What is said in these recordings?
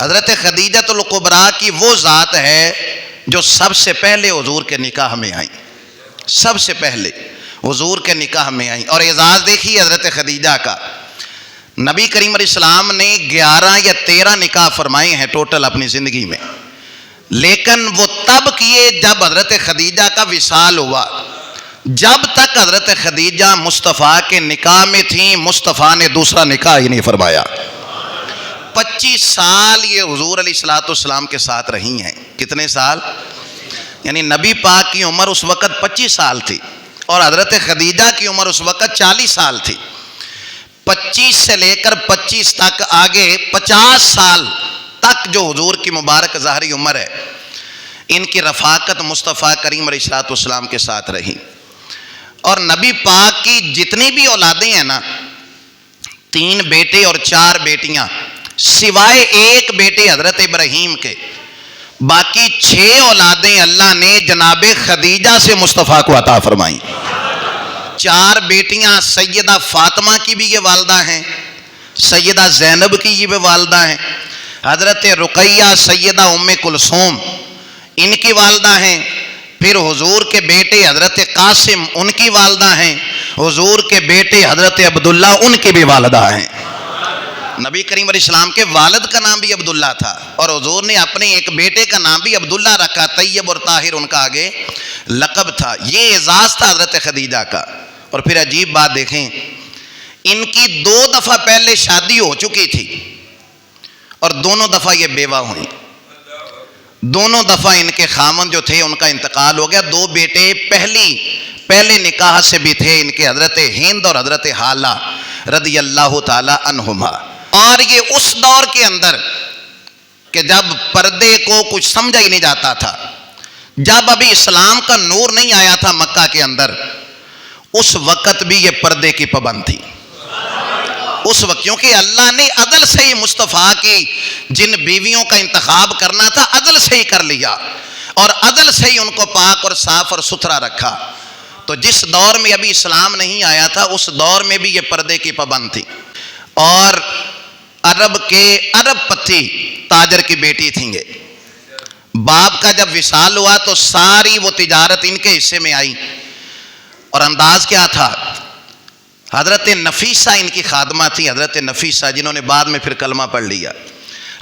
حضرت خدیجہ الکبریٰ کی وہ ذات ہے جو سب سے پہلے حضور کے نکاح میں آئیں، سب سے پہلے حضور کے نکاح میں آئیں. اور اعزاز دیکھیے حضرت خدیجہ کا، نبی کریم علیہ السلام نے 11 یا 13 نکاح فرمائے ہیں ٹوٹل اپنی زندگی میں، لیکن وہ تب کیے جب حضرت خدیجہ کا وصال ہوا. جب تک حضرت خدیجہ مصطفیٰ کے نکاح میں تھیں، مصطفیٰ نے دوسرا نکاح ہی نہیں فرمایا. 25 سال یہ حضور علیہ السلام کے ساتھ رہی ہیں. کتنے سال؟ یعنی نبی پاک کی عمر اس وقت 25 سال تھی اور حضرت خدیجہ کی عمر اس وقت 40 سال تھی. 25 سے لے کر 25 تک آگے 50 سال تک جو حضور کی مبارک ظاہری عمر ہے، ان کی رفاقت مصطفیٰ کریم علیہ السلام کے ساتھ رہی. اور نبی پاک کی جتنی بھی اولادیں ہیں نا، 3 بیٹے اور 4 بیٹیاں، سوائے ایک بیٹے حضرت ابراہیم کے، باقی 6 اولادیں اللہ نے جناب خدیجہ سے مصطفیٰ کو عطا فرمائیں. 4 بیٹیاں سیدہ فاطمہ کی بھی یہ والدہ ہیں، سیدہ زینب کی یہ بھی والدہ ہیں، حضرت رقیہ سیدہ ام کلثوم ان کی والدہ ہیں. پھر حضور کے بیٹے حضرت قاسم ان کی والدہ ہیں، حضور کے بیٹے حضرت عبداللہ ان کی بھی والدہ ہیں. نبی کریم علیہ السلام کے والد کا نام بھی عبداللہ تھا اور حضور نے اپنے ایک بیٹے کا نام بھی عبداللہ رکھا، طیب اور طاہر ان کا آگے لقب تھا. یہ اعزاز تھا حضرت خدیجہ کا. اور پھر عجیب بات دیکھیں، ان کی 2 دفعہ پہلے شادی ہو چکی تھی اور دونوں دفعہ یہ بیوہ ہوئیں. دونوں دفعہ ان کے خامن جو تھے ان کا انتقال ہو گیا. 2 بیٹے پہلے نکاح سے بھی تھے ان کے، حضرت ہند اور حضرت حالہ رضی اللہ تعالی عنہما. اور یہ اس دور کے اندر کہ جب پردے کو کچھ سمجھا ہی نہیں جاتا تھا، جب ابھی اسلام کا نور نہیں آیا تھا مکہ کے اندر، اس وقت بھی یہ پردے کی پابند تھی. اس وقت کیونکہ اللہ نے عدل سے ہی مصطفیٰ کی جن بیویوں کا انتخاب کرنا تھا عدل سے ہی کر لیا اور عدل سے ہی ان کو پاک اور صاف اور ستھرا رکھا. تو جس دور میں ابھی اسلام نہیں آیا تھا اس دور میں بھی یہ پردے کی پابند تھی. اور عرب پتی تاجر کی بیٹی تھیں یہ. باپ کا جب وصال ہوا تو ساری وہ تجارت ان کے حصے میں آئی. اور انداز کیا تھا؟ حضرت نفیسہ ان کی خادمہ تھی، حضرت نفیسہ جنہوں نے بعد میں پھر کلمہ پڑھ لیا.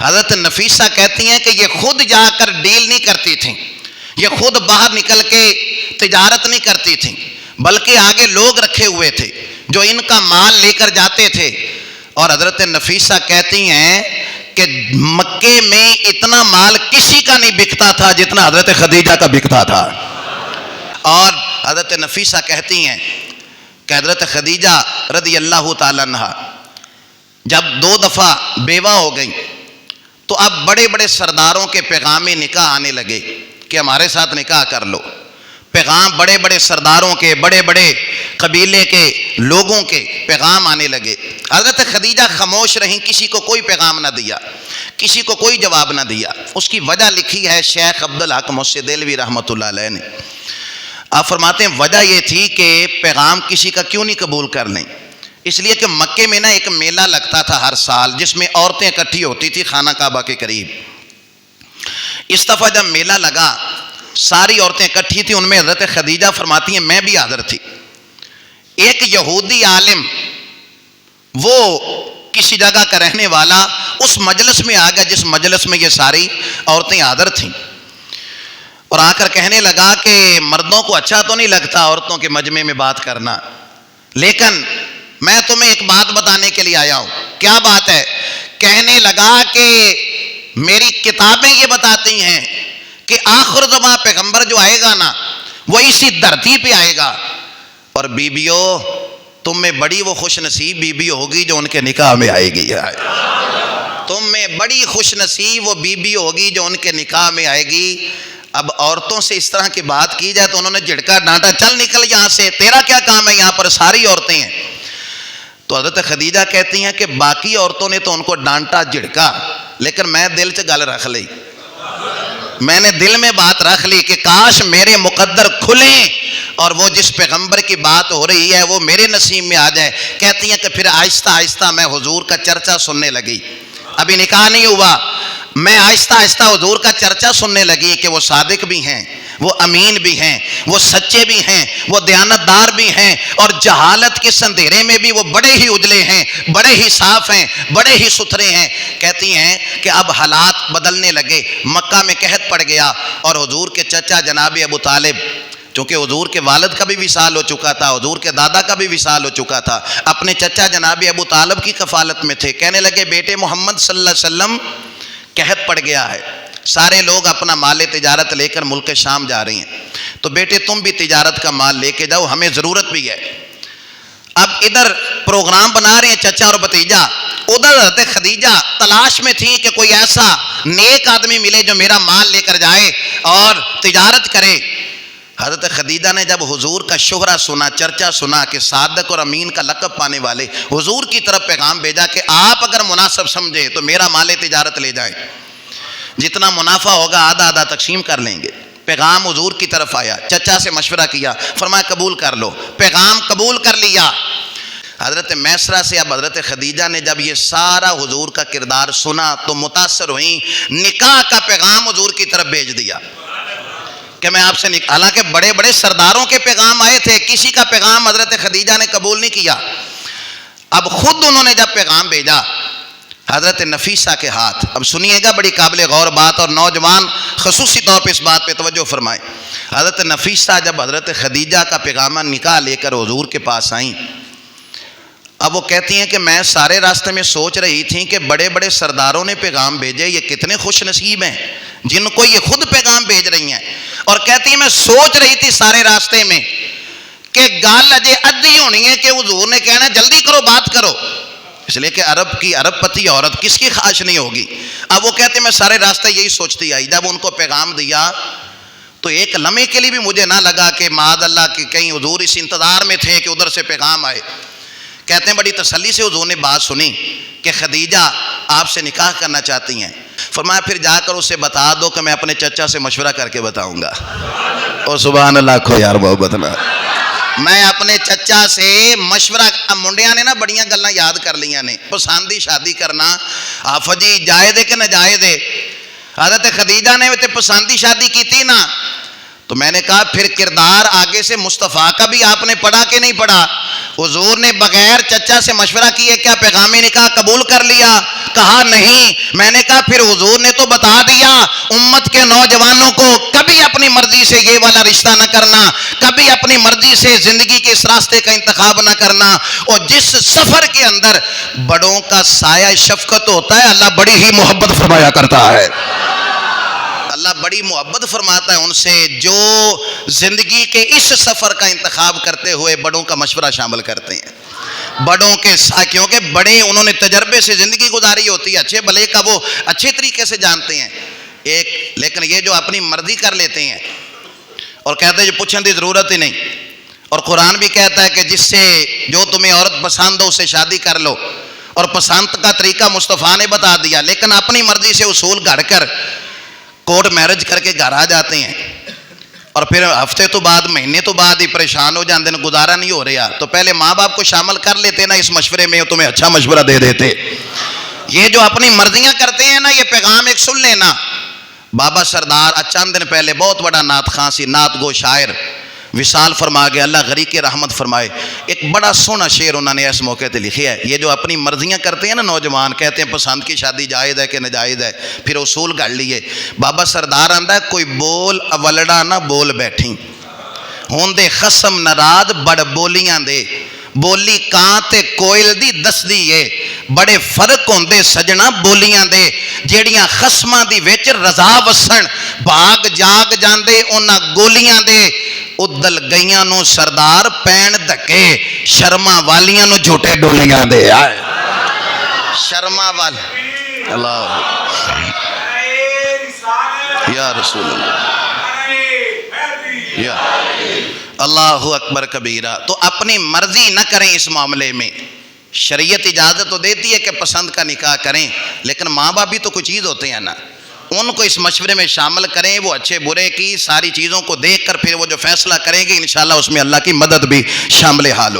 حضرت نفیسہ کہتی ہیں کہ یہ خود جا کر ڈیل نہیں کرتی تھیں، یہ خود باہر نکل کے تجارت نہیں کرتی تھیں، بلکہ آگے لوگ رکھے ہوئے تھے جو ان کا مال لے کر جاتے تھے. اور حضرت نفیسہ کہتی ہیں کہ مکے میں اتنا مال کسی کا نہیں بکتا تھا جتنا حضرت خدیجہ کا بکتا تھا. اور حضرت نفیسہ کہتی ہیں کہ حضرت خدیجہ رضی اللہ تعالیٰ عنہ جب 2 دفعہ بیوہ ہو گئیں تو اب بڑے بڑے سرداروں کے پیغام نکاح آنے لگے کہ ہمارے ساتھ نکاح کر لو. پیغام بڑے بڑے سرداروں کے، بڑے بڑے قبیلے کے لوگوں کے پیغام آنے لگے. حضرت خدیجہ خاموش رہیں، کسی کو کوئی پیغام نہ دیا، کسی کو کوئی جواب نہ دیا. اس کی وجہ لکھی ہے شیخ عبدالحق محسن دہلوی رحمۃ اللہ علیہ نے. آپ فرماتے ہیں وجہ یہ تھی کہ پیغام کسی کا کیوں نہیں قبول کر لیں؟ اس لیے کہ مکے میں نا ایک میلہ لگتا تھا ہر سال جس میں عورتیں اکٹھی ہوتی تھی خانہ کعبہ کے قریب. اس دفعہ جب میلہ لگا ساری عورتیں اکٹھی تھیں، ان میں حضرت خدیجہ فرماتی ہیں میں بھی حاضر تھی. ایک یہودی عالم وہ کسی جگہ کا رہنے والا اس مجلس میں آ گیا جس مجلس میں یہ ساری عورتیں حاضر تھیں، اور آ کر کہنے لگا کہ مردوں کو اچھا تو نہیں لگتا عورتوں کے مجمع میں بات کرنا، لیکن میں تمہیں ایک بات بتانے کے لیے آیا ہوں. کیا بات ہے؟ کہنے لگا کہ میری کتابیں یہ بتاتی ہیں کہ آخر زمان پیغمبر جو آئے گا نا وہ اسی دھرتی پہ آئے گا، اور بیبیوں تم میں بڑی وہ خوش نصیب بیوی ہوگی جو ان کے نکاح میں آئے گی. تم میں بڑی خوش نصیب وہ بیوی ہوگی جو ان کے نکاح میں آئے گی. اب عورتوں سے اس طرح کی بات کی جائے تو انہوں نے جھڑکا ڈانٹا، چل نکل یہاں سے، تیرا کیا کام ہے یہاں پر، ساری عورتیں ہیں. تو حضرت خدیجہ کہتی ہیں کہ باقی عورتوں نے تو ان کو ڈانٹا جھڑکا، لیکن میں دل سے گل رکھ لی، میں نے دل میں بات رکھ لی کہ کاش میرے مقدر کھلیں اور وہ جس پیغمبر کی بات ہو رہی ہے وہ میرے نصیب میں آ جائے. کہتی ہیں کہ پھر آہستہ آہستہ میں حضور کا چرچا سننے لگی. ابھی نکاح نہیں ہوا، میں آہستہ آہستہ حضور کا چرچا سننے لگی کہ وہ صادق بھی ہیں، وہ امین بھی ہیں، وہ سچے بھی ہیں، وہ دیانتدار بھی ہیں، اور جہالت کے اندھیرے میں بھی وہ بڑے ہی اجلے ہیں، بڑے ہی صاف ہیں، بڑے ہی ستھرے ہیں۔ کہتی ہیں کہ اب حالات بدلنے لگے، مکہ میں قحط پڑ گیا، اور حضور کے چچا جناب ابو طالب، چونکہ حضور کے والد کا بھی وصال ہو چکا تھا، حضور کے دادا کا بھی وصال ہو چکا تھا، اپنے چچا جناب ابو طالب کی کفالت میں تھے۔ کہنے لگے بیٹے محمد صلی اللہ علیہ وسلم قحط پڑ گیا ہے، سارے لوگ اپنا مال تجارت لے کر ملک شام جا رہے ہیں، تو بیٹے تم بھی تجارت کا مال لے کے جاؤ، ہمیں ضرورت بھی ہے۔ اب ادھر پروگرام بنا رہے ہیں چچا اور بھتیجا، ادھر حضرت خدیجہ تلاش میں تھی کہ کوئی ایسا نیک آدمی ملے جو میرا مال لے کر جائے اور تجارت کرے۔ حضرت خدیجہ نے جب حضور کا شہرہ سنا، چرچا سنا کہ صادق اور امین کا لقب پانے والے، حضور کی طرف پیغام بھیجا کہ آپ اگر مناسب سمجھے تو میرا مال تجارت لے جائیں، جتنا منافع ہوگا آدھا آدھا تقسیم کر لیں گے۔ پیغام حضور کی طرف آیا، چچا سے مشورہ کیا، فرمایا قبول کر لو، پیغام قبول کر لیا۔ حضرت میسرہ سے اب حضرت خدیجہ نے جب یہ سارا حضور کا کردار سنا تو متاثر ہوئیں، نکاح کا پیغام حضور کی طرف بھیج دیا کہ میں آپ سے حالانکہ بڑے بڑے سرداروں کے پیغام آئے تھے، کسی کا پیغام حضرت خدیجہ نے قبول نہیں کیا۔ اب خود انہوں نے جب پیغام بھیجا حضرت نفیسہ کے ہاتھ، اب سنیے گا بڑی قابل غور بات، اور نوجوان خصوصی طور پہ اس بات پہ توجہ فرمائیں۔ حضرت نفیسہ جب حضرت خدیجہ کا پیغام نکاح لے کر حضور کے پاس آئیں، اب وہ کہتی ہیں کہ میں سارے راستے میں سوچ رہی تھی کہ بڑے بڑے سرداروں نے پیغام بھیجے، یہ کتنے خوش نصیب ہیں جن کو یہ خود پیغام بھیج رہی ہیں، اور کہتی ہیں میں سوچ رہی تھی سارے راستے میں کہ گال اجے ادھی ہونی ہے کہ حضور نے کہنا جلدی کرو بات کرو، اس لیے کہ عرب پتی عورت کس کی خواہش نہیں ہوگی۔ اب وہ کہتے ہیں میں سارے راستے یہی سوچتی آئی، جب ان کو پیغام دیا تو ایک لمحے کے لیے بھی مجھے نہ لگا کہ معاذ اللہ کہ کہیں حضور اس انتظار میں تھے کہ ادھر سے پیغام آئے۔ کہتے ہیں بڑی تسلی سے حضور نے بات سنی کہ خدیجہ آپ سے نکاح کرنا چاہتی ہیں، فرمایا پھر جا کر اسے بتا دو کہ میں اپنے چچا سے مشورہ کر کے بتاؤں گا۔ اور سبحان اللہ کو یار محبت نہ، میں اپنے چچا سے مشورہ، منڈیاں نے نا بڑیاں گلاں یاد کر لیاں نے، پسندی شادی کرنا آفت جی جائز ہے کہ ناجائز ہے؟ حضرت خدیجہ نے تے پسندی شادی کی تھی نا، تو میں نے کہا پھر کردار آگے سے مصطفیٰ کا بھی آپ نے پڑھا کہ نہیں پڑھا؟ حضور نے بغیر چچا سے مشورہ کیے کیا پیغام نکاح قبول کر لیا؟ کہا نہیں۔ میں نے کہا پھر حضور نے تو بتا دیا امت کے نوجوانوں کو کبھی اپنی مرضی سے یہ والا رشتہ نہ کرنا، کبھی اپنی مرضی سے زندگی کے اس راستے کا انتخاب نہ کرنا، اور جس سفر کے اندر بڑوں کا سایہ شفقت ہوتا ہے اللہ بڑی ہی محبت فرمایا کرتا ہے، اللہ بڑی محبت فرماتا ہے ان سے جو زندگی کے اس سفر کا انتخاب کرتے ہوئے بڑوں کا مشورہ شامل کرتے ہیں۔ بڑوں کے کیونکہ بڑے انہوں نے تجربے سے زندگی گزاری ہوتی ہے، اچھے بھلے کا وہ اچھے طریقے سے جانتے ہیں۔ لیکن یہ جو اپنی مرضی کر لیتے ہیں اور کہتے ہیں جو پوچھنے کی ضرورت ہی نہیں، اور قرآن بھی کہتا ہے کہ جس سے جو تمہیں عورت پسند ہو اسے شادی کر لو، اور پسند کا طریقہ مصطفیٰ نے بتا دیا، لیکن اپنی مرضی سے اصول گھڑ کر کورٹ میرج کر کے گھر آ جاتے ہیں، اور پھر ہفتے تو بعد مہینے تو بعد ہی پریشان ہو جاتے ہیں، گزارا نہیں ہو رہا، تو پہلے ماں باپ کو شامل کر لیتے نا اس مشورے میں، تمہیں اچھا مشورہ دے دیتے۔ یہ جو اپنی مرضیاں کرتے ہیں نا، یہ پیغام ایک سن لینا۔ بابا سردار چند دن پہلے بہت بڑا نعت خواں سی، نعت گو شاعر وصال فرما گیا، اللہ غریق رحمت فرمائے۔ ایک بڑا سونا شعر انہوں نے اس موقع تے لکھیا ہے۔ یہ جو اپنی مرضیاں کرتے ہیں نا نوجوان، کہتے ہیں پسند کی شادی جائز ہے کہ ناجائز ہے، پھر اصول گھڑ لیے۔ بابا سردار آندا ہے کوئی بول اولڑا نہ بول بیٹھی، ہوندے خصم ناراض بڑ بولیاں دے، بولی کان تے کوئل دی دسدی ہے، بڑے فرق ہوندے سجنا بولیاں دے، جیڑیاں خصماں دی وچ رضا وسن، بھاگ جاگ جاندے انہاں گولیاں دے، ادل گئیاں نو سردار پین دھکے، شرما والیاں نو جھوٹے ڈولیاں دے۔ آئے شرما والی، اللہ یا رسول اللہ، یا اللہ اکبر کبیرہ۔ تو اپنی مرضی نہ کریں اس معاملے میں، شریعت اجازت تو دیتی ہے کہ پسند کا نکاح کریں، لیکن ماں باپ بھی تو کوئی چیز ہوتے ہیں نا، ان کو اس مشورے میں شامل کریں، وہ اچھے برے کی ساری چیزوں کو دیکھ کر پھر وہ جو فیصلہ کریں گے انشاءاللہ اس میں اللہ کی مدد بھی شامل حال ہو۔